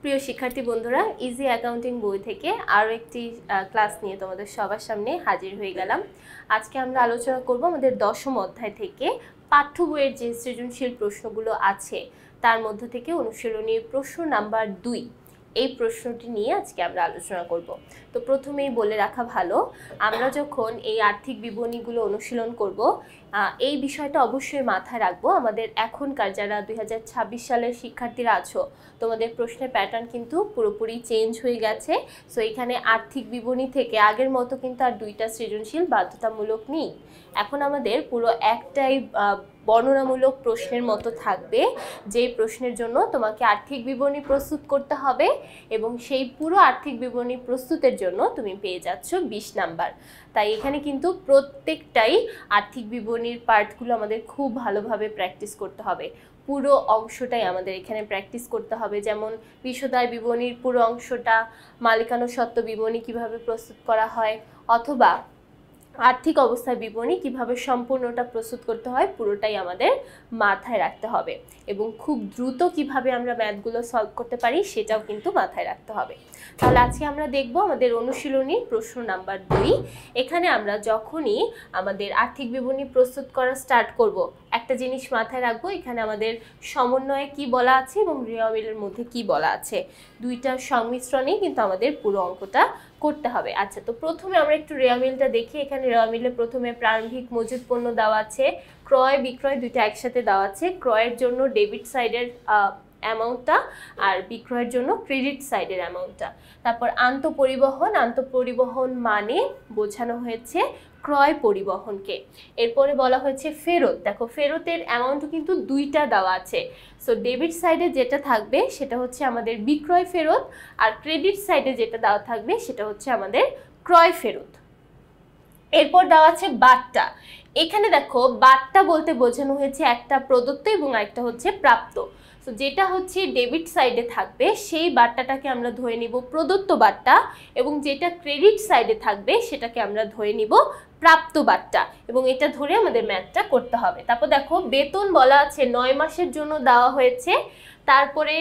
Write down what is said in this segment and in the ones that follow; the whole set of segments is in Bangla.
প্রিয় শিক্ষার্থী বন্ধুরা, ইজি অ্যাকাউন্টিং বই থেকে আরও একটি ক্লাস নিয়ে তোমাদের সবার সামনে হাজির হয়ে গেলাম। আজকে আমরা আলোচনা করব আমাদের 10ম অধ্যায় থেকে পাঠ্য বইয়ের যে সৃজনশীল প্রশ্নগুলো আছে তার মধ্য থেকে অনুশীলনীর প্রশ্ন নাম্বার 2 এই প্রশ্নটি নিয়ে আজকে আমরা আলোচনা করব। তো প্রথমেই বলে রাখা ভালো, আমরা যখন এই আর্থিক বিবরণীগুলো অনুশীলন করব এই বিষয়টা অবশ্যই মাথায় রাখবো। আমাদের এখনকার যারা 2026 সালের শিক্ষার্থীরা আছো, তোমাদের প্রশ্নের প্যাটার্ন কিন্তু পুরোপুরি চেঞ্জ হয়ে গেছে। সো এখানে আর্থিক বিবরণী থেকে আগের মতো কিন্তু আর 2টা সৃজনশীল বাধ্যতামূলক নেই। এখন আমাদের পুরো একটাই বর্ণনামূলক প্রশ্নের মতো থাকবে, যেই প্রশ্নের জন্য তোমাকে আর্থিক বিবরণী প্রস্তুত করতে হবে এবং সেই পুরো আর্থিক বিবরণী প্রস্তুতের জন্য তুমি পেয়ে যাচ্ছ 20 নাম্বার। তাই এখানে কিন্তু প্রত্যেকটাই আর্থিক বিবরণীর পার্টগুলো আমাদের খুব ভালোভাবে প্র্যাকটিস করতে হবে। পুরো অংশটাই আমাদের এখানে প্র্যাকটিস করতে হবে, যেমন বিশদায় বিবরণীর পুরো অংশটা, মালিকানা সত্ত্ব বিবরণী কিভাবে প্রস্তুত করা হয়, অথবা আর্থিক অবস্থার বিবরণী কিভাবে সম্পূর্ণটা প্রস্তুত করতে হয়, পুরোটাই আমাদের মাথায় রাখতে হবে। এবং খুব দ্রুত কিভাবে আমরা ম্যাথগুলো সলভ করতে পারি সেটাও কিন্তু মাথায় রাখতে হবে। তাহলে আজকে আমরা দেখব আমাদের অনুশীলনী প্রশ্ন নাম্বার 2। এখানে আমরা যখনই আমাদের আর্থিক বিবরণী প্রস্তুত করা স্টার্ট করব, একটা জিনিস মাথায় রাখবো, এখানে আমাদের সমন্বয়ে কি বলা আছে এবং রেওয়া মিলের মধ্যে কি বলা আছে, দুইটার সংমিশ্রণেই কিন্তু আমাদের পুরো অঙ্কটা করতে হবে। আচ্ছা, তো প্রথমে আমরা একটু রেওয়া মিলটা দেখি। এখানে রেওয়া মিলে প্রথমে প্রারম্ভিক মজুদ পণ্য দেওয়া আছে, ক্রয় বিক্রয় দুইটা একসাথে দেওয়া আছে। ক্রয়ের জন্য ডেবিট সাইডের অ্যামাউন্টটা আর বিক্রয়ের জন্য ক্রেডিট সাইডের অ্যামাউন্টটা। তারপর আন্তঃপরিবহন মানে বোঝানো হয়েছে ক্রয় পরিবহনকে। এরপরে বলা হয়েছে ফেরত। দেখো, ফেরতের অ্যামাউন্টও কিন্তু দুইটা দেওয়া আছে। সো ডেবিট সাইডে যেটা থাকবে সেটা হচ্ছে আমাদের বিক্রয় ফেরত, আর ক্রেডিট সাইডে যেটা দেওয়া থাকবে সেটা হচ্ছে আমাদের ক্রয় ফেরত। এরপর দেওয়া আছে বাট্টা। এখানে দেখো, বাট্টা বলতে বোঝানো হয়েছে একটা প্রদত্ত এবং একটা হচ্ছে প্রাপ্ত। তো যেটা হচ্ছে ডেবিট সাইডে থাকবে সেই বাট্টাটাকে আমরা ধরে নিব প্রদত্ত বাট্টা, এবং যেটা ক্রেডিট সাইডে থাকবে সেটাকে আমরা ধরে নিব প্রাপ্ত বাট্টা, এবং এটা ধরে আমাদের ম্যাথটা করতে হবে। তারপর দেখো, বেতন বলা আছে 9 মাসের জন্য দেওয়া হয়েছে। তারপরে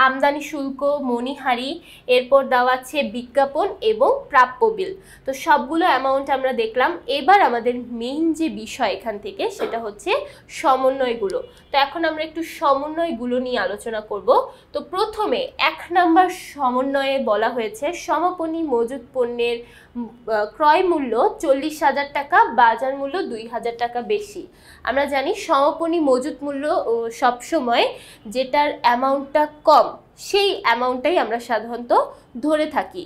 আমদানি শুল্ক, মণিহারি, এরপর দেওয়া আছে বিজ্ঞাপন এবং প্রাপ্য বিল। তো সবগুলো অ্যামাউন্ট আমরা দেখলাম। এবার আমাদের মেইন যে বিষয় এখান থেকে সেটা হচ্ছে সমন্বয়গুলো। তো এখন আমরা একটু সমন্বয়গুলো নিয়ে আলোচনা করব। তো প্রথমে 1 নাম্বার সমন্বয়ে বলা হয়েছে সমাপনী মজুদ পণ্যের ক্রয় মূল্য 40,000 টাকা, বাজার মূল্য 2,000 টাকা বেশি। আমরা জানি সমাপনী মজুদ মূল্য সবসময় যেটার অ্যামাউন্টটা কম সেই অ্যামাউন্টটাই আমরা সাধারণত ধরে থাকি।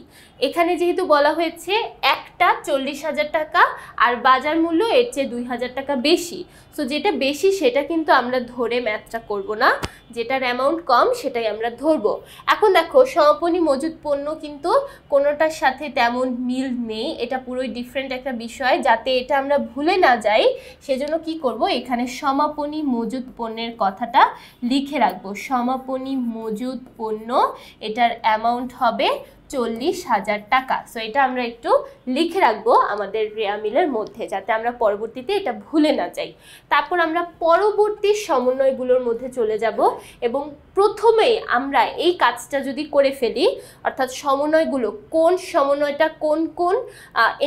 এখানে যেহেতু বলা হয়েছে একটা 40,000 টাকা আর বাজার মূল্য এর চেয়ে 2,000 টাকা বেশি, সো যেটা বেশি সেটা কিন্তু আমরা ধরে ম্যাথটা করব না, যেটার অ্যামাউন্ট কম সেটাই আমরা ধরব। এখন দেখো, সমাপনী মজুদ পণ্য কিন্তু কোনোটার সাথে তেমন মিল নেই, এটা পুরোই ডিফারেন্ট একটা বিষয়। যাতে এটা আমরা ভুলে না যাই সেজন্য কি করব, এখানে সমাপনী মজুদ পণ্যের কথাটা লিখে রাখবো। সমাপনী মজুদ পণ্য, এটার অ্যামাউন্ট হবে 40,000 টাকা। সো এটা আমরা একটু লিখে রাখবো আমাদের রেওয়া মিলের মধ্যে, যাতে আমরা পরবর্তীতে এটা ভুলে না যাই। তারপর আমরা পরবর্তী সমন্বয়গুলোর মধ্যে চলে যাব, এবং প্রথমেই আমরা এই কাজটা যদি করে ফেলি, অর্থাৎ সমন্বয়গুলো কোন সমন্বয়টা কোন কোন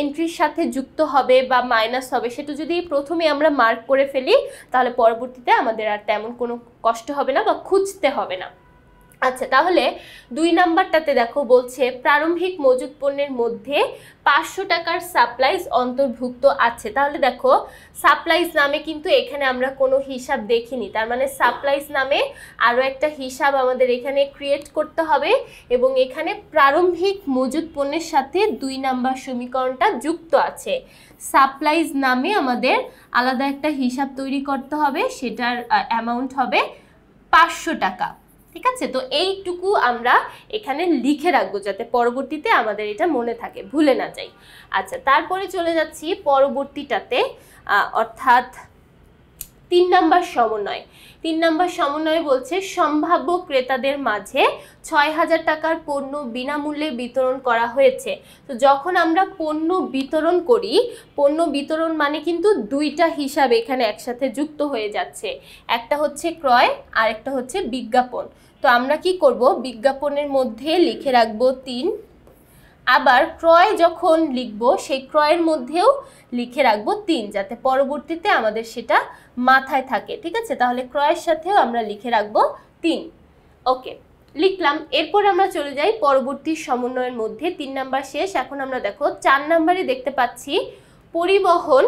এন্ট্রির সাথে যুক্ত হবে বা মাইনাস হবে সেটা যদি প্রথমে আমরা মার্ক করে ফেলি, তাহলে পরবর্তীতে আমাদের আর তেমন কোনো কষ্ট হবে না বা খুঁজতে হবে না। আচ্ছা, তাহলে 2 নাম্বারটাতে দেখো বলছে প্রারম্ভিক মজুদ পণ্যের মধ্যে 500 টাকার সাপ্লাইজ অন্তর্ভুক্ত আছে। তাহলে দেখো, সাপ্লাইজ নামে কিন্তু এখানে আমরা কোনো হিসাব দেখিনি, তার মানে সাপ্লাইজ নামে আরও একটা হিসাব আমাদের এখানে ক্রিয়েট করতে হবে, এবং এখানে প্রারম্ভিক মজুদ পণ্যের সাথে 2 নাম্বার সমীকরণটা যুক্ত আছে। সাপ্লাইজ নামে আমাদের আলাদা একটা হিসাব তৈরি করতে হবে, সেটার অ্যামাউন্ট হবে 500 টাকা। ঠিক আছে, তো এইটুকু আমরা এখানে লিখে রাখবো যাতে পরবর্তীতে আমাদের এটা মনে থাকে, ভুলে না যাই। আচ্ছা, তারপরে চলে যাচ্ছি পরবর্তীটাতে, অর্থাৎ 3 নাম্বার সমন্বয়। 3 নাম্বার সমন্বয়ে বলছে সম্ভাব্য ক্রেতাদের মাঝে 6,000 টাকার পণ্য বিনামূল্যে বিতরণ করা হয়েছে। তো যখন আমরা পণ্য বিতরণ করি, পণ্য বিতরণ মানে কিন্তু 2টা হিসাব এখানে একসাথে যুক্ত হয়ে যাচ্ছে, একটা হচ্ছে ক্রয় আর একটা হচ্ছে বিজ্ঞাপন। তো আমরা কি করব, বিজ্ঞাপনের মধ্যে লিখে রাখবো 3, আবার ক্রয় যখন লিখব সেই ক্রয়ের মধ্যেও লিখে রাখবো 3, যাতে পরবর্তীতে আমাদের সেটা মাথায় থাকে। ঠিক আছে, তাহলে ক্রয়ের সাথেও আমরা লিখে রাখবো 3। ওকে, লিখলাম। এরপর আমরা চলে যাই পরবর্তী সমন্বয়ের মধ্যে। 3 নাম্বার শেষ। এখন আমরা দেখো 4 নাম্বারে দেখতে পাচ্ছি পরিবহন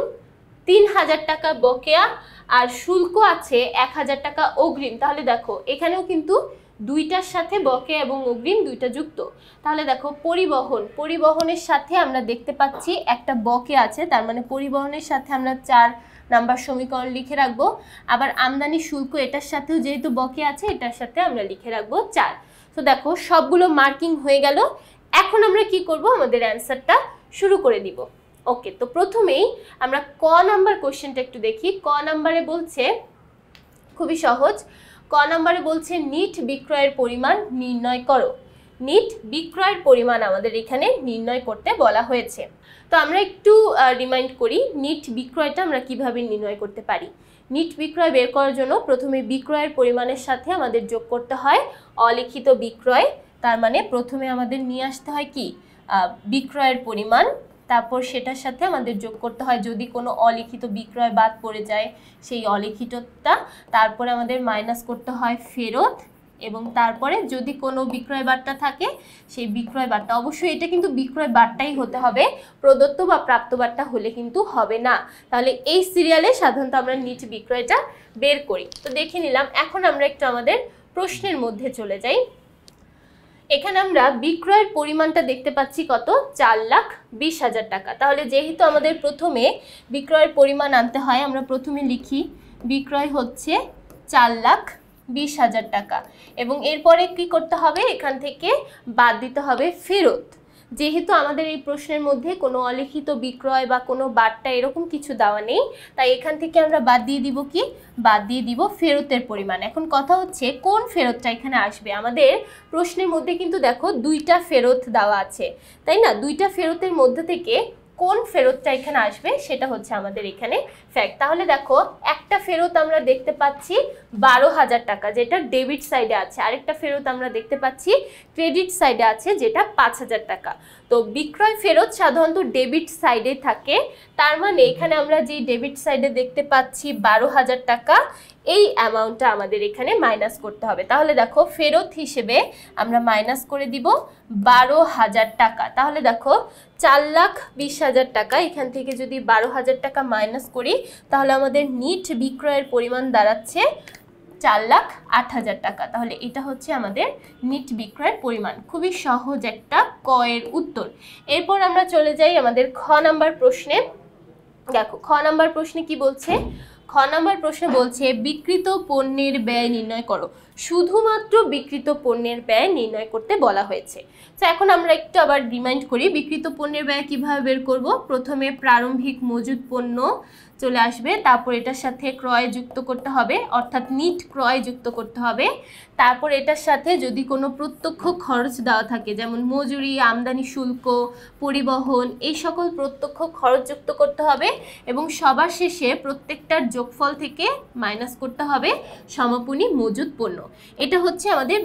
3000 টাকা বকেয়া আর শুল্ক আছে 1000 টাকা অগ্রিম। তাহলে দেখো এখানেও কিন্তু দুইটার সাথে বকেয়া এবং অগ্রিম দুইটা যুক্ত। তাহলে দেখো পরিবহনের সাথে আমরা দেখতে পাচ্ছি একটা বকেয়া আছে, তার মানে পরিবহনের সাথে আমরা 4 নাম্বার সমীকরণ লিখে রাখবো। আবার আমদানি শুল্ক এটার সাথেও যেহেতু বকেয়া আছে, এটার সাথে আমরা লিখে রাখবো 4। তো দেখো সবগুলো মার্কিং হয়ে গেল। এখন আমরা কি করব, আমাদের অ্যান্সারটা শুরু করে দিব। ওকে, তো প্রথমেই আমরা ক নাম্বার কোশ্চেনটা একটু দেখি। ক নাম্বারে বলছে, খুবই সহজ, ক নাম্বারে বলছে নিট বিক্রয়ের পরিমাণ নির্ণয় করো। নিট বিক্রয়ের পরিমাণ আমাদের এখানে নির্ণয় করতে বলা হয়েছে। তো আমরা একটু রিমাইন্ড করি, নিট বিক্রয়টা আমরা কিভাবে নির্ণয় করতে পারি। নিট বিক্রয় বের করার জন্য প্রথমে বিক্রয়ের পরিমাণের সাথে আমাদের যোগ করতে হয় অলিখিত বিক্রয়। তার মানে প্রথমে আমাদের নিয়ে আসতে হয় কি, বিক্রয়ের পরিমাণ, তারপর সেটার সাথে আমাদের যোগ করতে হয় যদি কোনো অলিখিত বিক্রয় বাদ পড়ে যায় সেই অলিখিতটা, তারপরে আমাদের মাইনাস করতে হয় ফেরত, এবং তারপরে যদি কোনো বিক্রয় বার্তা থাকে সেই বিক্রয় বার্তা, অবশ্যই এটা কিন্তু বিক্রয় বার্তাই হতে হবে, প্রদত্ত বা প্রাপ্ত বার্তা হলে কিন্তু হবে না। তাহলে এই সিরিয়ালে সাধারণত আমরা নিট বিক্রয়টা বের করি। তো দেখে নিলাম। এখন আমরা একটু আমাদের প্রশ্নের মধ্যে চলে যাই। এখানে আমরা বিক্রয়ের পরিমাণটা দেখতে পাচ্ছি কত, 4,20,000 টাকা। তাহলে যেহেতু আমাদের প্রথমে বিক্রয়ের পরিমাণ আনতে হয়, আমরা প্রথমে লিখি বিক্রয় হচ্ছে 4,20,000 টাকা, এবং এরপরে কি করতে হবে, এখান থেকে বাদ দিতে হবে ফেরত। যেহেতু আমাদের এই প্রশ্নের মধ্যে কোনো অলিখিত বিক্রয় বা কোনো বার্তা এরকম কিছু দেওয়া নেই, তাই এখান থেকে আমরা বাদ দিয়ে দিব কি, বাদ দিয়ে দিব ফেরতের পরিমাণ। এখন কথা হচ্ছে কোন ফেরতটা এখানে আসবে। আমাদের প্রশ্নের মধ্যে কিন্তু দেখো 2টা ফেরত দেওয়া আছে, তাই না? 2টা ফেরতের মধ্যে থেকে কোন ফেরতটা এখানে আসবে সেটা হচ্ছে আমাদের এখানে ফ্যাক্ট। তাহলে দেখো একটা ফেরত আমরা দেখতে পাচ্ছি 12,000 টাকা, যেটা ডেবিট সাইডে আছে। আরেকটা ফেরত আমরা দেখতে পাচ্ছি ক্রেডিট সাইডে আছে, যেটা 5,000 টাকা। তো বিক্রয় ফেরত সাধারণত ডেবিট সাইডে থাকে, তার মানে এখানে আমরা যে ডেবিট সাইডে দেখতে পাচ্ছি 12,000 টাকা, এই অ্যামাউন্টটা আমাদের এখানে মাইনাস করতে হবে। তাহলে দেখো ফেরত হিসেবে আমরা মাইনাস করে দিব 12,000 টাকা। তাহলে দেখো 4,20,000 টাকা, এখান থেকে যদি 12,000 টাকা মাইনাস করি তাহলে আমাদের নিট বিক্রয়ের পরিমাণ দাঁড়াচ্ছে 4,08,000 টাকা। তাহলে এটা হচ্ছে আমাদের নিট বিক্রয়ের পরিমাণ। খুবই সহজ একটা ক এর উত্তর। এরপর আমরা চলে যাই আমাদের খ নাম্বার প্রশ্নে। দেখো খ নাম্বার প্রশ্নে কি বলছে। খ নাম্বার প্রশ্নে বলছে বিক্রিত পণ্যের ব্যয় নির্ণয় করো। শুধুমাত্র বিক্রিত পণ্যের ব্যয় নির্ণয় করতে বলা হয়েছে। তো এখন আমরা একটু আবার রিমাইন্ড করি, বিক্রিত পণ্যের ব্যয় কিভাবে বের করব। প্রথমে প্রারম্ভিক মজুদ পণ্য চলে আসবে, তারপর এটার সাথে ক্রয় যুক্ত করতে হবে, অর্থাৎ নিট ক্রয় যুক্ত করতে হবে। তারপর এটার সাথে যদি কোনো প্রত্যক্ষ খরচ দেওয়া থাকে, যেমন মজুরি, আমদানি শুল্ক, পরিবহন, এই সকল প্রত্যক্ষ খরচ যুক্ত করতে হবে, এবং সবার শেষে প্রত্যেকটার যোগফল থেকে মাইনাস করতে হবে সমাপনী মজুদ পণ্য। এটা হচ্ছে আমাদের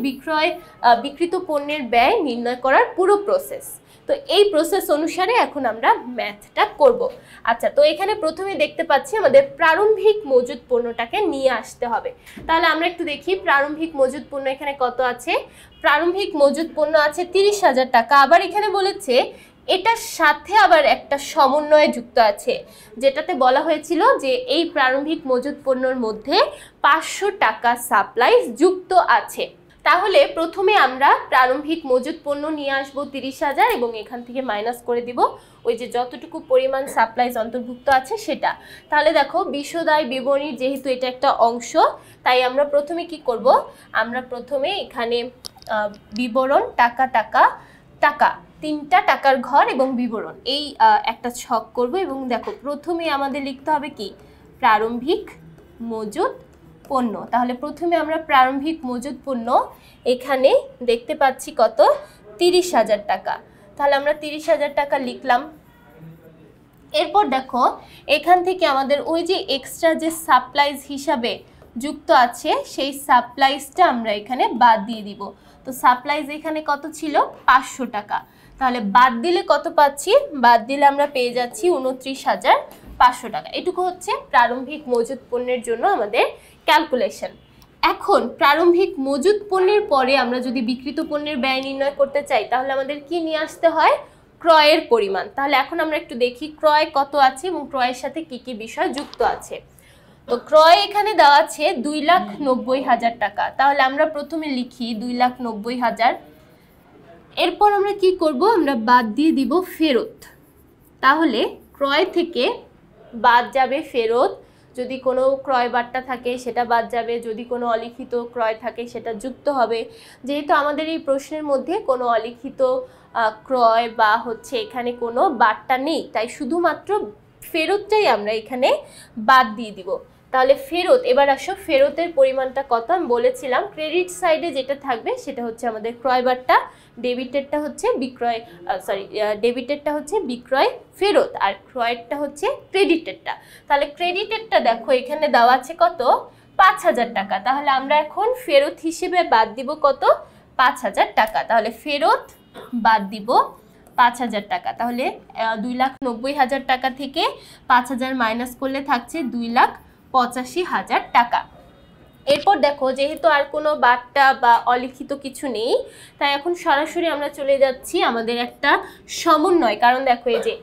বিক্রিত পণ্যের ব্যয় নির্ণয় করার পুরো প্রসেস। তো এই প্রসেস অনুসারে এখন আমরা ম্যাথটা করব। আচ্ছা, তো এখানে প্রথমে দেখতে পাচ্ছি আমাদের প্রারম্ভিক মজুদ পণ্যটাকে নিয়ে আসতে হবে। তাহলে আমরা একটু দেখি প্রারম্ভিক মজুদ পণ্য এখানে কত আছে। প্রারম্ভিক মজুদ পণ্য আছে 30,000 টাকা। আবার এখানে বলেছে এটার সাথে আবার একটা সমন্বয় যুক্ত আছে, যেটাতে বলা হয়েছিল যে এই প্রারম্ভিক মজুদ পণ্যর মধ্যে 500 টাকা সাপ্লাইজ যুক্ত আছে। তাহলে প্রথমে আমরা প্রারম্ভিক মজুদ পণ্য নিয়ে আসব 30,000 এবং এখান থেকে মাইনাস করে দিব ওই যে যতটুকু পরিমাণ সাপ্লাইজ অন্তর্ভুক্ত আছে সেটা। তাহলে দেখো বিশদায় বিবরণীর যেহেতু এটা একটা অংশ, তাই আমরা প্রথমে কি করব, আমরা প্রথমে এখানে বিবরণ টাকা টাকা টাকা, 3টা টাকার ঘর এবং বিবরণ, এই একটা ছক করব। এবং দেখো প্রথমে আমাদের লিখতে হবে কি, প্রারম্ভিক মজুদ পণ্য। তাহলে প্রথমে আমরা প্রারম্ভিক মজুদ পণ্য এখানে দেখতে পাচ্ছি কত, 30,000 টাকা। তাহলে আমরা 30,000 টাকা লিখলাম। এরপর দেখো এখান থেকে আমাদের ওই যে এক্সট্রা যে সাপ্লাইজ হিসাবে যুক্ত আছে সেই সাপ্লাইজটা আমরা এখানে বাদ দিয়ে দিব। তো সাপ্লাইজ এখানে কত ছিল 500 টাকা, তাহলে বাদ দিলে কত পাচ্ছি, বাদ দিলে আমরা পেয়ে যাচ্ছি 29,500 টাকা। এটুকু হচ্ছে প্রারম্ভিক মজুদ পণ্যের জন্য আমাদের ক্যালকুলেশন। এখন প্রারম্ভিক মজুদ পণ্যের পরে আমরা যদি বিক্রিত পণ্যের ব্যয় নির্ণয় করতে চাই তাহলে আমাদের কি নিয়ে আসতে হয়, ক্রয়ের পরিমাণ। তাহলে এখন আমরা একটু দেখি ক্রয় কত আছে এবং ক্রয়ের সাথে কি কি বিষয় যুক্ত আছে। তো ক্রয় এখানে দেওয়া আছে 2,90,000 টাকা, তাহলে আমরা প্রথমে লিখি 2,90,000। এরপর আমরা কি করব, আমরা বাদ দিয়ে দিব ফেরত। তাহলে ক্রয় থেকে বাদ যাবে ফেরত, যদি কোনো ক্রয় বার্তা থাকে সেটা বাদ যাবে, যদি কোনো অলিখিত ক্রয় থাকে সেটা যুক্ত হবে। যেহেতু আমাদের এই প্রশ্নের মধ্যে কোনো অলিখিত ক্রয় বা হচ্ছে এখানে কোনো বার্তা নেই, তাই শুধুমাত্র ফেরতটাই আমরা এখানে বাদ দিয়ে দিব। তাহলে ফেরত, এবার আসো ফেরতের পরিমাণটা কত। আমি বলেছিলাম ক্রেডিট সাইডে যেটা থাকবে সেটা হচ্ছে আমাদের ক্রয় বার্তা, ডেবিটেরটা হচ্ছে বিক্রয়, ডেবিটেরটা হচ্ছে বিক্রয় ফেরত, আর ক্রয়েরটা হচ্ছে ক্রেডিটেরটা। তাহলে ক্রেডিটেরটা দেখো এখানে দেওয়া আছে কত, 5,000 টাকা। তাহলে আমরা এখন ফেরত হিসেবে বাদ দিব কত, 5,000 টাকা। তাহলে ফেরত বাদ দিব 5,000 টাকা। তাহলে 2,90,000 টাকা থেকে 5,000 মাইনাস করলে থাকছে 2,85,000 টাকা। এরপর দেখো যেহেতু আর কোনো বার্তা বা অলিখিত কিছু নেই, তাই এখন সরাসরি আমরা চলে যাচ্ছি আমাদের একটা সমন্বয়। কারণ দেখো এই যে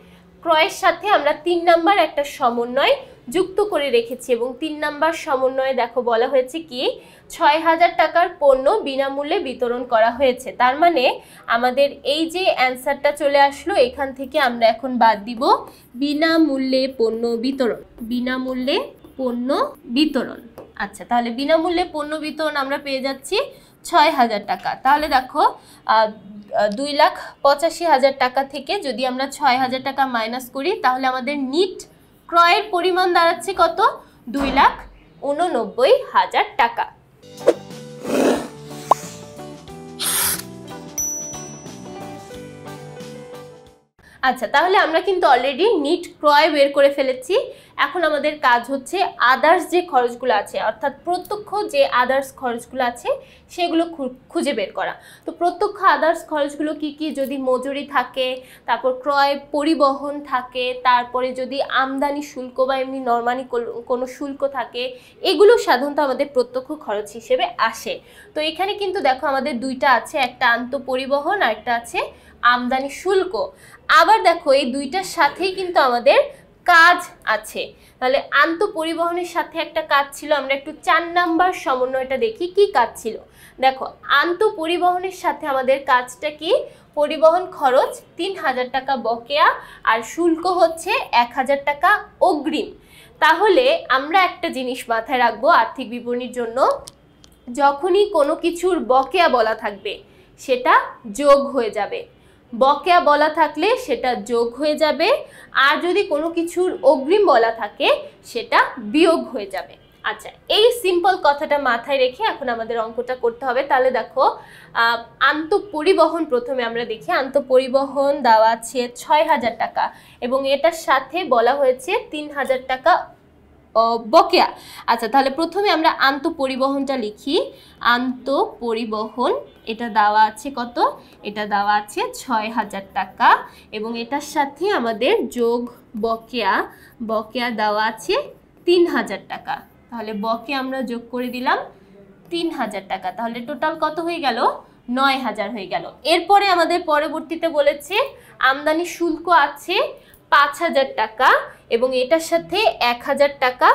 ক্রয়ের সাথে আমরা 3 নাম্বার একটা সমন্বয় যুক্ত করে রেখেছি, এবং 3 নাম্বার সমন্বয়ে দেখো বলা হয়েছে কি 6,000 টাকার পণ্য বিনামূল্যে বিতরণ করা হয়েছে। তার মানে আমাদের এই যে অ্যান্সারটা চলে আসলো, এখান থেকে আমরা এখন বাদ দিব বিনামূল্যে পণ্য বিতরণ, বিনামূল্যে পণ্য বিতরণ। আচ্ছা, তাহলে বিনামূল্যে পণ্য বিতরণ আমরা পেয়ে যাচ্ছি 6,000 টাকা। তাহলে দেখো 2,85,000 টাকা থেকে যদি আমরা 6,000 টাকা মাইনাস করি তাহলে আমাদের নিট ক্রয়ের পরিমাণ দাঁড়াচ্ছে কত, 2,89,000 টাকা। আচ্ছা, তাহলে আমরা কিন্তু অলরেডি নিট ক্রয় বের করে ফেলেছি। এখন আমাদের কাজ হচ্ছে আদার্স যে খরচগুলো আছে, অর্থাৎ প্রত্যক্ষ যে আদার্স খরচগুলো আছে সেগুলো খুঁজে বের করা। তো প্রত্যক্ষ আদার্স খরচগুলো কি কি, যদি মজুরি থাকে, তারপর ক্রয় পরিবহন থাকে, তারপরে যদি আমদানি শুল্ক বা এমনি নরমালি কোনো শুল্ক থাকে, এগুলো সাধারণত আমাদের প্রত্যক্ষ খরচ হিসেবে আসে। তো এখানে কিন্তু দেখো আমাদের দুইটা আছে, একটা আন্তঃপরিবহন আর একটা আছে আমদানি শুল্ক। আবার দেখো এই দুইটার সাথেই কিন্তু আমাদের কাজ আছে। তাহলে আন্তঃপরিবহনের সাথে একটা কাজ ছিল, আমরা একটু 4 নাম্বার সমন্বয়টা দেখি কি কাজ ছিল। দেখো আন্তঃপরিবহনের সাথে আমাদের কাজটা কি, পরিবহন খরচ 3,000 টাকা বকেয়া আর শুল্ক হচ্ছে 1,000 টাকা অগ্রিম। তাহলে আমরা একটা জিনিস মাথায় রাখবো আর্থিক বিবরণীর জন্য, যখনই কোনো কিছুর বকেয়া বলা থাকবে সেটা যোগ হয়ে যাবে, বকেয়া বলা থাকলে সেটা যোগ হয়ে যাবে, আর যদি কোনো কিছুর অগ্রিম বলা থাকে সেটা বিয়োগ হয়ে যাবে। আচ্ছা, এই সিম্পল কথাটা মাথায় রেখে এখন আমাদের অঙ্কটা করতে হবে। তাহলে দেখো আন্তঃপরিবহন প্রথমে আমরা দেখি, আন্তঃপরিবহন দেওয়া আছে 6,000 টাকা এবং এটার সাথে বলা হয়েছে 3,000 টাকা বকেয়া। আচ্ছা, তাহলে প্রথমে আমরা আন্তঃপরিবহনটা লিখি। আন্তঃপরিবহন এটা দেওয়া আছে কত, এটা দেওয়া আছে 6,000 টাকা এবং এটার সাথে আমাদের যোগ বকেয়া, বকেয়া দেওয়া আছে 3,000 টাকা। তাহলে বকেয়া আমরা যোগ করে দিলাম 3,000 টাকা, তাহলে টোটাল কত হয়ে গেল, 9,000 হয়ে গেল। এরপরে আমাদের পরবর্তীতে বলেছে আমদানি শুল্ক আছে 5,000 টাকা এবং এটার সাথে 1,000 টাকা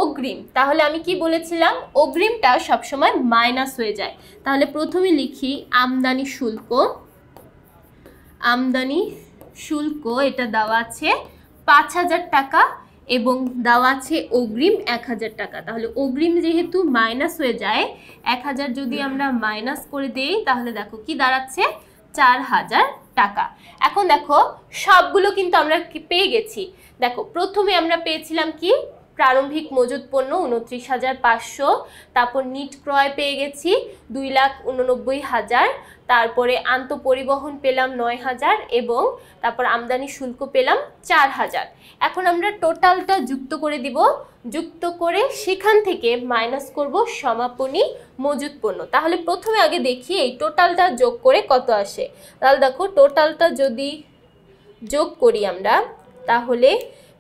অগ্রিম। তাহলে আমি কি বলেছিলাম, অগ্রিমটা সবসময় মাইনাস হয়ে যায়। তাহলে প্রথমে লিখি আমদানি শুল্ক, আমদানি শুল্ক এটা দেওয়া আছে 5,000 টাকা এবং দেওয়া আছে অগ্রিম 1,000 টাকা। তাহলে অগ্রিম যেহেতু মাইনাস হয়ে যায়, 1,000 যদি আমরা মাইনাস করে দেই তাহলে দেখো কি দাঁড়াচ্ছে, 4,000 টাকা। এখন দেখো সবগুলো কিন্তু আমরা পেয়ে গেছি। দেখো প্রথমে আমরা পেয়েছিলাম কি, প্রারম্ভিক মজুদ পণ্য 29,500, তারপর নিট ক্রয় পেয়ে গেছি 2,89,000, তারপরে আন্তঃপরিবহন পেলাম 9,000 এবং তারপর আমদানি শুল্ক পেলাম 4,000। এখন আমরা টোটালটা যুক্ত করে দিব, যুক্ত করে সেখান থেকে মাইনাস করব সমাপনী মজুদ পণ্য। তাহলে প্রথমে আগে দেখি এই টোটালটা যোগ করে কত আসে। তাহলে দেখো টোটালটা যদি যোগ করি আমরা তাহলে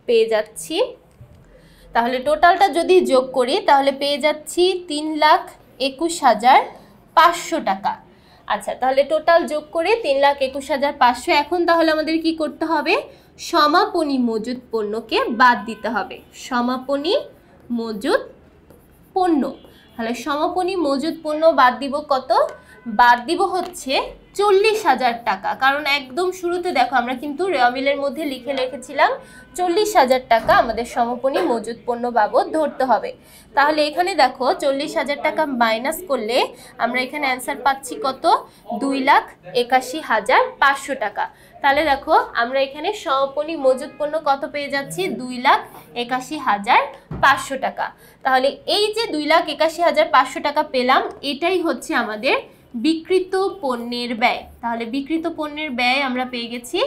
পেয়ে যাচ্ছি, তাহলে টোটালটা যদি যোগ করি তাহলে পেয়ে যাচ্ছি 3,21,500 টাকা। আচ্ছা, তাহলে টোটাল যোগ করে 3,21,500। এখন তাহলে আমাদের কি করতে হবে, সমাপনী মজুদ পণ্যকে বাদ দিতে হবে। সমাপনী মজুদ পণ্য, তাহলে সমাপনী মজুদ পণ্য বাদ দিব কত, বাদ দিব হচ্ছে 40,000 টাকা। কারণ একদম শুরুতে দেখো আমরা কিন্তু রেওয়ামিলের মধ্যে লিখে রেখেছিলাম 40,000 টাকা আমাদের সমাপনী মজুদ পণ্য বাবদ ধরতে হবে। তাহলে এখানে দেখো 40,000 টাকা মাইনাস করলে আমরা এখানে অ্যান্সার পাচ্ছি কত, 2,81,500 টাকা। তাহলে দেখো আমরা এখানে সমাপনী মজুদ পণ্য কত পেয়ে যাচ্ছি, 2,81,500 টাকা। তাহলে এই যে 2,81,500 টাকা পেলাম, এটাই হচ্ছে আমাদের বিক্রিত পণ্যের ব্যয়। তাহলে বিক্রিত পণ্যের ব্যয় আমরা পেয়ে গেছি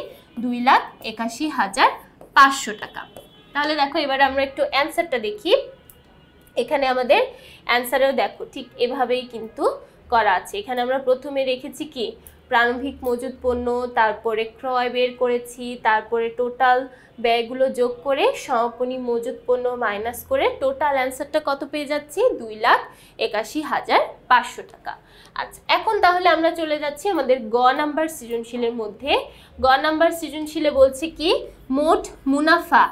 2,81,500 টাকা। তাহলে দেখো এবার আমরা একটু অ্যান্সারটা দেখি। এখানে আমাদের অ্যান্সারেও দেখো ঠিক এভাবেই কিন্তু করা আছে। এখানে আমরা প্রথমে রেখেছি কি, প্রারম্ভিক মজুদ পণ্য, তারপরে ক্রয় বের করেছি, তারপরে টোটাল ব্যয়গুলো যোগ করে সমাপনী মজুদ পণ্য মাইনাস করে টোটাল অ্যান্সারটা কত পেয়ে যাচ্ছি, 2,81,500 টাকা। আচ্ছা, এখন তাহলে আমরা চলে যাচ্ছি আমাদের গ নাম্বার সৃজনশীলের মধ্যে। গ নাম্বার সৃজনশীলে বলছে কি, মোট মুনাফা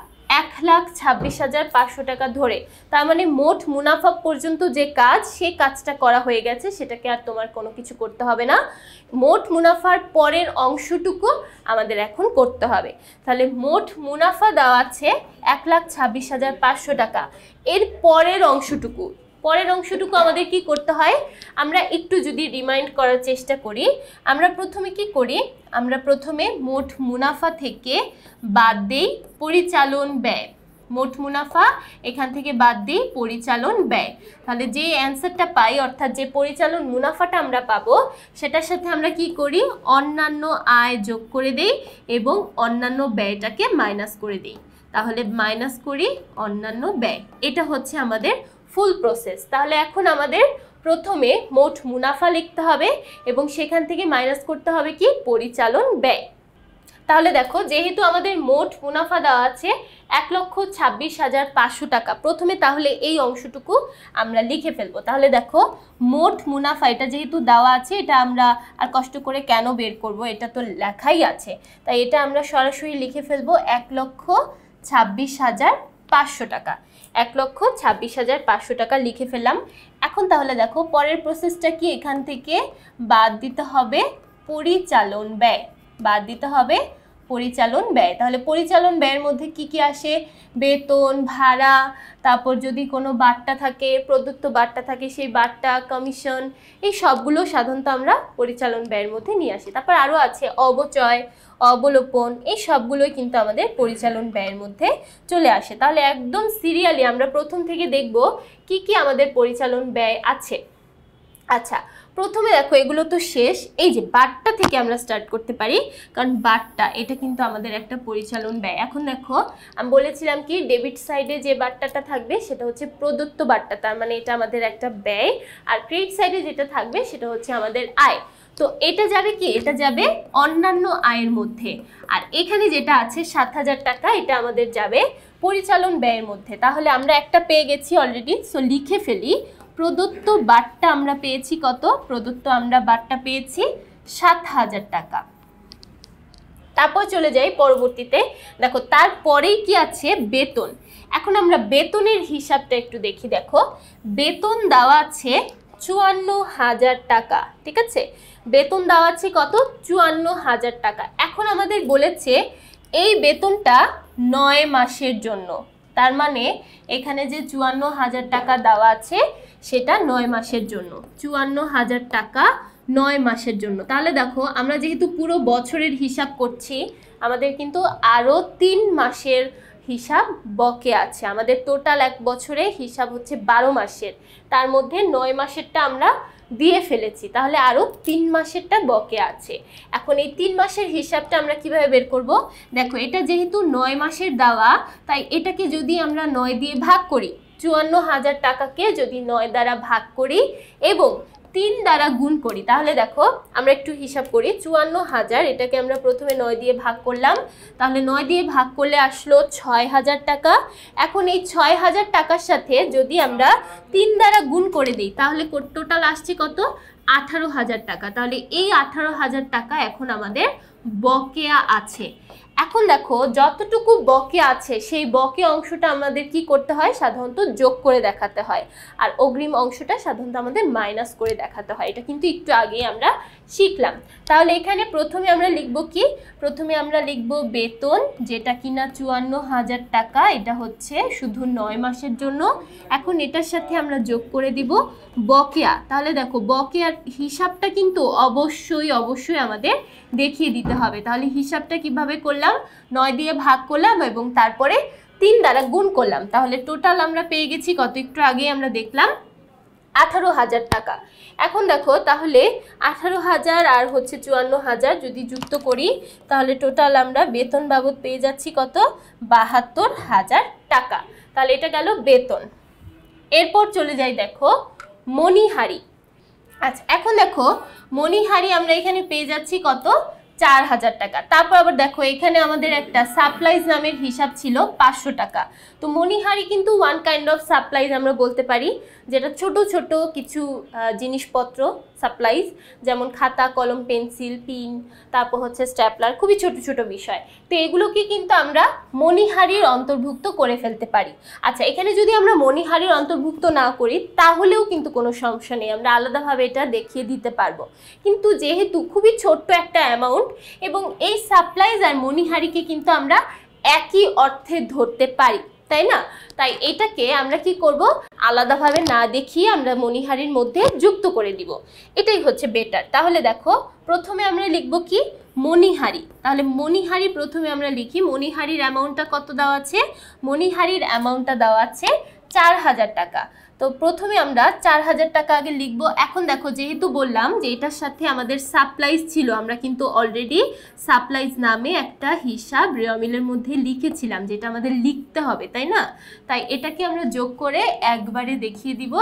1,26,500 টাকা ধরে, তার মানে মোট মুনাফা পর্যন্ত যে কাজ, সেই কাজটা করা হয়ে গেছে, সেটাকে আর তোমার কোনো কিছু করতে হবে না। মোট মুনাফার পরের অংশটুকু আমাদের এখন করতে হবে। তাহলে মোট মুনাফা দেওয়া আছে 1,26,500 টাকা, এর পরের অংশটুকু আমাদের কি করতে হয়, আমরা একটু যদি রিমাইন্ড করার চেষ্টা করি, আমরা প্রথমে কি করি, আমরা প্রথমে মোট মুনাফা থেকে বাদ দেই পরিচালন ব্যয়। মোট মুনাফা এখান থেকে বাদ দিই পরিচালন ব্যয়। তাহলে যে অ্যান্সারটা পাই, অর্থাৎ যে পরিচালন মুনাফাটা আমরা পাবো, সেটার সাথে আমরা কি করি, অন্যান্য আয় যোগ করে দেই এবং অন্যান্য ব্যয়টাকে মাইনাস করে দিই। তাহলে মাইনাস করি অন্যান্য ব্যয়, এটা হচ্ছে আমাদের ফুল প্রসেস। তাহলে এখন আমাদের প্রথমে মোট মুনাফা লিখতে হবে এবং সেখান থেকে মাইনাস করতে হবে কি, পরিচালন ব্যয়। তাহলে দেখো যেহেতু আমাদের মোট মুনাফা দেওয়া আছে 1,26,500 টাকা, প্রথমে তাহলে এই অংশটুকু আমরা লিখে ফেলবো। তাহলে দেখো মোট মুনাফা, এটা যেহেতু দেওয়া আছে, এটা আমরা আর কষ্ট করে কেন বের করব, এটা তো লেখাই আছে, তাই এটা আমরা সরাসরি লিখে ফেলবো 1,26,500 টাকা। 1,26,500 টাকা লিখে ফেললাম। এখন তাহলে দেখো পরের প্রসেসটা কি, এখান থেকে বাদ দিতে হবে পরিচালন ব্যয়, বাদ দিতে হবে পরিচালন ব্যয়। তাহলে পরিচালন ব্যয়ের মধ্যে কি কি আসে, বেতন, ভাড়া, তারপর যদি কোনো বাট্টা থাকে, প্রদত্ত বাট্টা থাকে, সেই বাট্টা, কমিশন, এই সবগুলো সাধারণত আমরা পরিচালন ব্যয়ের মধ্যে নিয়ে আসি। তারপর আরও আছে অবচয়, অবলোপন, এই সবগুলোই কিন্তু আমাদের পরিচালন ব্যয়ের মধ্যে চলে আসে। তাহলে একদম সিরিয়ালি আমরা প্রথম থেকে দেখব কি কি আমাদের পরিচালন ব্যয় আছে। আচ্ছা, প্রথমে দেখো এগুলো তো শেষ, এই যে বাট্টা থেকে আমরা স্টার্ট করতে পারি, কারণ বাট্টা এটা কিন্তু আমাদের একটা পরিচালন ব্যয়। এখন দেখো আমি বলেছিলাম কি, ডেবিট সাইডে যে বাট্টাটা থাকবে সেটা হচ্ছে প্রদত্ত বাট্টা, তার মানে এটা আমাদের একটা ব্যয়, আর ক্রেডিট সাইডে যেটা থাকবে সেটা হচ্ছে আমাদের আয়। তো এটা যাবে কি, এটা যাবে অন্যান্য আয়ের মধ্যে, আর এখানে যেটা আছে 7,000 টাকা, এটা আমাদের যাবে পরিচালন ব্যয়ের মধ্যে। তাহলে আমরা একটা পেয়ে গেছি অলরেডি, সো লিখে ফেলি। প্রদত্ত বাট্টা আমরা পেয়েছি কত, প্রদত্ত আমরা বাট্টা পেয়েছি 7,000 টাকা। তারপর চলে যাই পরবর্তীতে, দেখো তারপরেই কি আছে, বেতন। এখন আমরা বেতনের হিসাবটা একটু দেখি। দেখো বেতন দেওয়া আছে 54,000 টাকা, ঠিক আছে, বেতন দেওয়া আছে কত, 54,000 টাকা। এখন আমাদের বলেছে এই বেতনটা 9 মাসের জন্য, তার মানে এখানে যে 54,000 টাকা দেওয়া আছে সেটা 9 মাসের জন্য, 54,000 টাকা 9 মাসের জন্য। তাহলে দেখো আমরা যেহেতু পুরো বছরের হিসাব করছি, আমাদের কিন্তু আরও 3 মাসের হিসাব বকেয়া আছে। আমাদের টোটাল এক বছরে হিসাব হচ্ছে 12 মাসের, তার মধ্যে 9 মাসেরটা আমরা দিয়ে ফেলেছি, তাহলে আরও 3 মাসেরটা বকেয়া আছে। এখন এই 3 মাসের হিসাবটা আমরা কিভাবে বের করব? দেখো, এটা যেহেতু 9 মাসের দেওয়া, তাই এটাকে যদি আমরা 9 দিয়ে ভাগ করি, 54,000 টাকাকে যদি 9 দ্বারা ভাগ করি এবং 3 দ্বারা গুণ করি, তাহলে দেখো আমরা একটু হিসাব করি। 54,000 এটাকে আমরা প্রথমে 9 দিয়ে ভাগ করলাম, তাহলে 9 দিয়ে ভাগ করলে আসলো 6,000 টাকা। এখন এই 6,000 টাকার সাথে যদি আমরা 3 দ্বারা গুণ করে দিই, তাহলে টোটাল আসছে কত? 18,000 টাকা। তাহলে এই 18,000 টাকা এখন আমাদের বকেয়া আছে। এখন দেখো, যতটুকু বকেয়া আছে সেই বকেয়া অংশটা আমাদের কি করতে হয়? সাধারণত যোগ করে দেখাতে হয়, আর অগ্রিম অংশটা সাধারণত আমাদের মাইনাস করে দেখাতে হয়। এটা কিন্তু একটু আগেই আমরা শিখলাম। তাহলে এখানে প্রথমে আমরা লিখব কি? প্রথমে আমরা লিখব বেতন, যেটা কিনা 54,000 টাকা। এটা হচ্ছে শুধু 9 মাসের জন্য। এখন এটার সাথে আমরা যোগ করে দিব বকেয়া। তাহলে দেখো, বকেয়ার হিসাবটা কিন্তু অবশ্যই আমাদের দেখিয়ে দিতে হবে। তাহলে হিসাবটা কিভাবে করলাম? 9 দিয়ে ভাগ করলাম এবং তারপরে 3 দ্বারা গুণ করলাম। তাহলে টোটাল আমরা পেয়ে গেছি কত? একটু আগে আমরা দেখলাম 18,000 টাকা। এখন দেখো, তাহলে 18,000 আর হচ্ছে 54,000 যদি যুক্ত করি, তাহলে টোটাল আমরা বেতন বাবদ পেয়ে যাচ্ছি কত? 72,000 টাকা। তাহলে এটা গেল বেতন। এরপর চলে যাই দেখো মণিহারি। আচ্ছা, এখন দেখো মণিহারি আমরা এখানে পেয়ে যাচ্ছি কত? 4,000 টাকা। তারপর আবার দেখো, এখানে আমাদের একটা সাপ্লাইজ নামের হিসাব ছিল 500 টাকা। তো মণিহারি কিন্তু ওয়ান কাইন্ড অফ সাপ্লাইজ আমরা বলতে পারি, যেটা ছোট ছোট কিছু জিনিসপত্র সাপ্লাইজ, যেমন খাতা, কলম, পেন্সিল, পিন, তারপর হচ্ছে স্ট্যাপলার, খুবই ছোট ছোট বিষয়। তো এগুলোকে কিন্তু আমরা মণিহারির অন্তর্ভুক্ত করে ফেলতে পারি। আচ্ছা, এখানে যদি আমরা মণিহারির অন্তর্ভুক্ত না করি তাহলেও কিন্তু কোনো সমস্যা নেই, আমরা আলাদাভাবে এটা দেখিয়ে দিতে পারবো। কিন্তু যেহেতু খুবই ছোট্ট একটা অ্যামাউন্ট এবং এই সাপ্লাইজ আর মণিহারিকে কিন্তু আমরা একই অর্থে ধরতে পারি, তাই না? তাই এটাকে আমরা কি করব? আলাদাভাবে না দেখিয়ে আমরা মণিহারির মধ্যে যুক্ত করে দিব, এটাই হচ্ছে বেটার। তাহলে দেখো, প্রথমে আমরা লিখব কি? মণিহারি। তাহলে মণিহারি প্রথমে আমরা লিখি। মণিহারির অ্যামাউন্টটা কত দেওয়া আছে? মণিহারির অ্যামাউন্টটা দেওয়া আছে 4,000 টাকা। তো প্রথমে আমরা 4,000 টাকা আগে লিখব। এখন দেখো, যেহেতু বললাম যে এটার সাথে আমাদের সাপ্লাইজ ছিল, আমরা কিন্তু অলরেডি সাপ্লাইজ নামে একটা হিসাব রেওয়ামিলের মধ্যে লিখেছিলাম, যেটা আমাদের লিখতে হবে, তাই না? তাই এটাকে আমরা যোগ করে একবারে দেখিয়ে দিব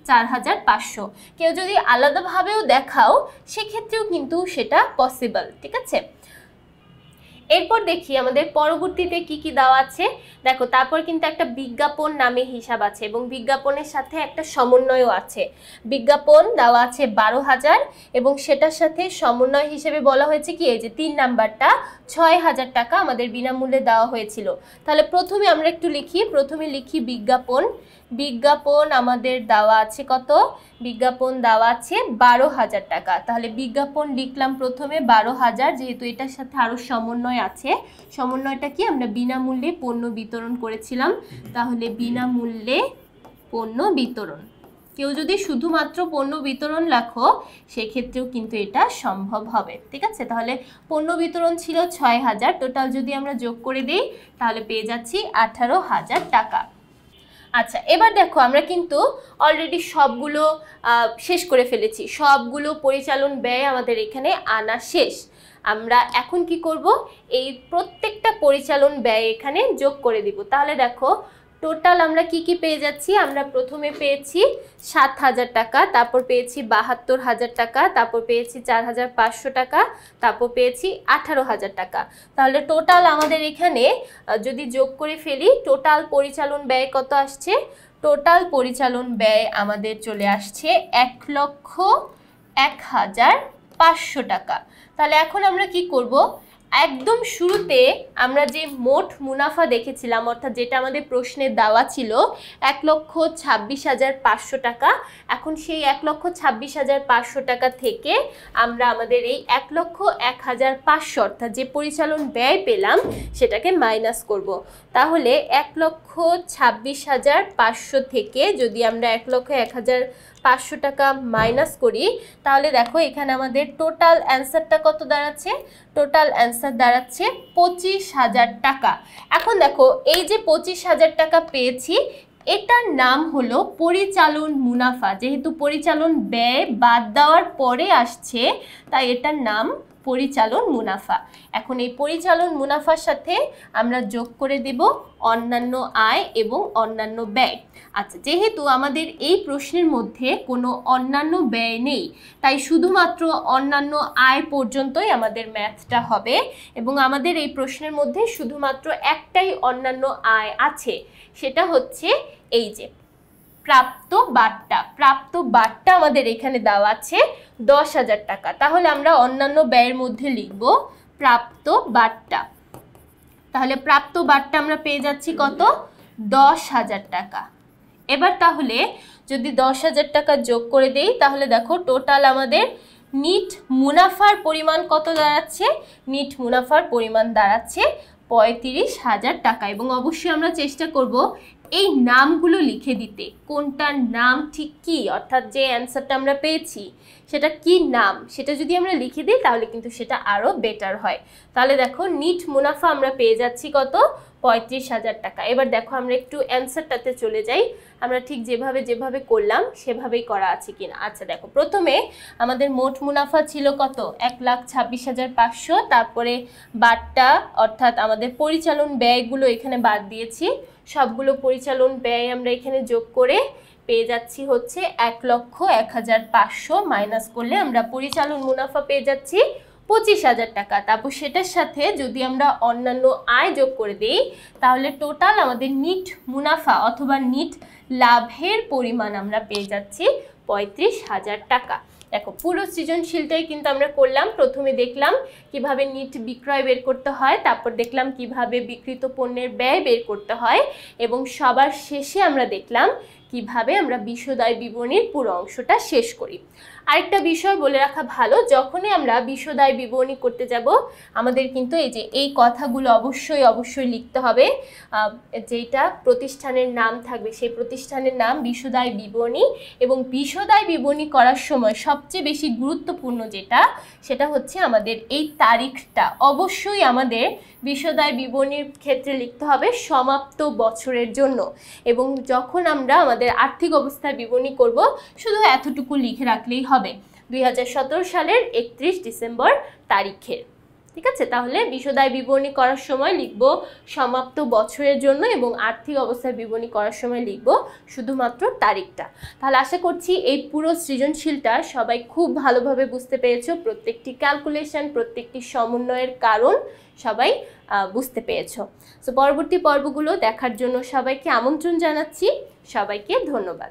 4,500। কেউ যদি আলাদাভাবেও দেখাও সেক্ষেত্রেও কিন্তু সেটা পসিবল, ঠিক আছে? এরপর দেখি আমাদের পরবর্তীতে কি কি দেওয়া আছে। দেখো, তারপর কিন্তু একটা বিজ্ঞাপন নামে হিসাব আছে এবং বিজ্ঞাপনের সাথে একটা সমন্বয়ও আছে। বিজ্ঞাপন দেওয়া আছে 12,000 এবং সেটার সাথে সমন্বয় হিসেবে বলা হয়েছে কি? এই যে 3 নাম্বারটা 6,000 টাকা আমাদের বিনামূল্যে দেওয়া হয়েছিল। তাহলে প্রথমে আমরা একটু লিখি। প্রথমে লিখি বিজ্ঞাপন। বিজ্ঞাপন আমাদের দেওয়া আছে কত? বিজ্ঞাপন দেওয়া আছে 12,000 টাকা। তাহলে বিজ্ঞাপন লিখলাম প্রথমে 12,000, যেহেতু এটার সাথে আরও সমন্বয় আছে। সমন্বয়টা কি? আমরা বিনামূল্যে পণ্য বিতরণ করেছিলাম, তাহলে বিনামূল্যে পণ্য বিতরণ। কেউ যদি শুধুমাত্র পণ্য বিতরণ লেখো সেক্ষেত্রেও কিন্তু এটা সম্ভব হবে, ঠিক আছে? তাহলে পণ্য বিতরণ ছিল 6,000, টোটাল যদি আমরা যোগ করে দিই তাহলে পেয়ে যাচ্ছি 18,000 টাকা। আচ্ছা, এবার দেখো, আমরা কিন্তু অলরেডি সবগুলো শেষ করে ফেলেছি। সবগুলো পরিচালন ব্যয় আমাদের এখানে আনা শেষ। আমরা এখন কি করব? এই প্রত্যেকটা পরিচালন ব্যয় এখানে যোগ করে দিব। তাহলে দেখো, টোটাল আমরা কি কি পেয়ে যাচ্ছি? আমরা প্রথমে পেয়েছি 7,000 টাকা, তারপর পেয়েছি 72,000 টাকা, তারপর পেয়েছি 4,500 টাকা, তারপর পেয়েছি 18,000 টাকা। তাহলে টোটাল আমাদের এখানে যদি যোগ করে ফেলি, টোটাল পরিচালন ব্যয় কত আসছে? টোটাল পরিচালন ব্যয় আমাদের চলে আসছে 1,01,500 টাকা। তাহলে এখন আমরা কি করব? একদম শুরুতে আমরা যে মোট মুনাফা দেখেছিলাম, অর্থাৎ যেটা আমাদের প্রশ্নে দেওয়া ছিল 1,26,500 টাকা, এখন সেই 1,26,500 টাকা থেকে আমরা আমাদের এই 1,01,500 অর্থাৎ যে পরিচালন ব্যয় পেলাম সেটাকে মাইনাস করব। তাহলে 1,26,500 থেকে যদি আমরা 1,01,500 500 টাকা মাইনাস করি, তাহলে দেখো এখানে আমাদের টোটাল অ্যান্সারটা কত দাঁড়াচ্ছে? টোটাল অ্যান্সার দাঁড়াচ্ছে 25,000 টাকা। এখন দেখো এই যে 25,000 টাকা পেয়েছি, এটার নাম হলো পরিচালন মুনাফা। যেহেতু পরিচালন ব্যয় বাদ দেওয়ার পরে আসছে, তাই এটার নাম পরিচালন মুনাফা। এখন এই পরিচালন মুনাফার সাথে আমরা যোগ করে দেব অন্যান্য আয় এবং অন্যান্য ব্যয়। আচ্ছা, যেহেতু আমাদের এই প্রশ্নের মধ্যে কোনো অন্যান্য ব্যয় নেই, তাই শুধুমাত্র অন্যান্য আয় পর্যন্তই আমাদের ম্যাথটা হবে এবং আমাদের এই প্রশ্নের মধ্যে শুধুমাত্র একটাই অন্যান্য আয় আছে, সেটা হচ্ছে এই যে প্রাপ্ত বাট্টা। প্রাপ্ত বাট্টা আমাদের এখানে দেওয়া আছে 10,000 টাকা। তাহলে আমরা অন্যান্য ব্যয়ের মধ্যে লিখব প্রাপ্ত বাট্টা। তাহলে প্রাপ্ত বাট্টা আমরা পেয়ে যাচ্ছি কত? 10,000 টাকা। এবার তাহলে যদি 10,000 টাকা যোগ করে দেই, তাহলে দেখো টোটাল আমাদের নিট মুনাফার পরিমাণ কত দাঁড়াচ্ছে? নিট মুনাফার পরিমাণ দাঁড়াচ্ছে 35,000 টাকা। এবং অবশ্যই আমরা চেষ্টা করব এই নামগুলো লিখে দিতে, কোনটার নাম ঠিক কি, অর্থাৎ যে অ্যান্সারটা আমরা পেয়েছি সেটা কি নাম, সেটা যদি আমরা লিখে দিই তাহলে কিন্তু সেটা আরও বেটার হয়। তাহলে দেখো নিট মুনাফা আমরা পেয়ে যাচ্ছি কত? 35,000 টাকা। এবার দেখো আমরা একটু অ্যান্সারটাতে চলে যাই, আমরা ঠিক যেভাবে করলাম সেভাবেই করা আছে কিনা। আচ্ছা দেখো, প্রথমে আমাদের মোট মুনাফা ছিল কত? 1,26,500। তারপরে বাট্টা অর্থাৎ আমাদের পরিচালন ব্যয়গুলো এখানে বাদ দিয়েছি, সবগুলো পরিচালন ব্যয় আমরা এখানে যোগ করে পেয়ে যাচ্ছি হচ্ছে 1,01,500। মাইনাস করলে আমরা পরিচালন মুনাফা পেয়ে যাচ্ছি 25,000 টাকা। তারপর সেটার সাথে যদি আমরা অন্যান্য আয় যোগ করে দিই, তাহলে টোটাল আমাদের নিট মুনাফা অথবা নিট লাভের পরিমাণ আমরা পেয়ে যাচ্ছি 35,000 টাকা। দেখো পুরো সৃজনশীলটাই কিন্তু আমরা করলাম। প্রথমে দেখলাম কিভাবে নিট বিক্রয় বের করতে হয়, তারপর দেখলাম কিভাবে বিক্রিত পণ্যের ব্যয় বের করতে হয়, এবং সবার শেষে আমরা দেখলাম কিভাবে আমরা বিশদায় বিবরণীর পুরো অংশটা শেষ করি। আরেকটা বিষয় বলে রাখা ভালো, যখনই আমরা বিশদায় বিবরণী করতে যাব আমাদের কিন্তু এই কথাগুলো অবশ্যই লিখতে হবে। যেটা প্রতিষ্ঠানের নাম থাকবে সেই প্রতিষ্ঠানের নাম বিশদায় বিবরণী, এবং বিশদায় বিবরণী করার সময় সবচেয়ে বেশি গুরুত্বপূর্ণ সেটা হচ্ছে আমাদের এই তারিখটা। অবশ্যই আমাদের বিশদায় বিবরণীর ক্ষেত্রে লিখতে হবে সমাপ্ত বছরের জন্য, এবং যখন আমরা আমাদের আর্থিক অবস্থার বিবরণী করব শুধু এতটুকু লিখে রাখলেই হবে 2017 সালের 31 ডিসেম্বর তারিখের। ঠিক আছে, তাহলে বিশদায় বিবরণী করার সময় লিখব সমাপ্ত বছরের জন্য, এবং আর্থিক অবস্থার বিবরণী করার সময় লিখব শুধুমাত্র তারিখটা। তাহলে আশা করছি এই পুরো সৃজনশীলটা সবাই খুব ভালোভাবে বুঝতে পেরেছো। প্রত্যেকটি ক্যালকুলেশন, প্রত্যেকটি সমন্বয়ের কারণ সবাই বুঝতে পেরেছো। সো পরবর্তী পর্বগুলো দেখার জন্য সবাইকে আমন্ত্রণ জানাচ্ছি। সবাইকে ধন্যবাদ।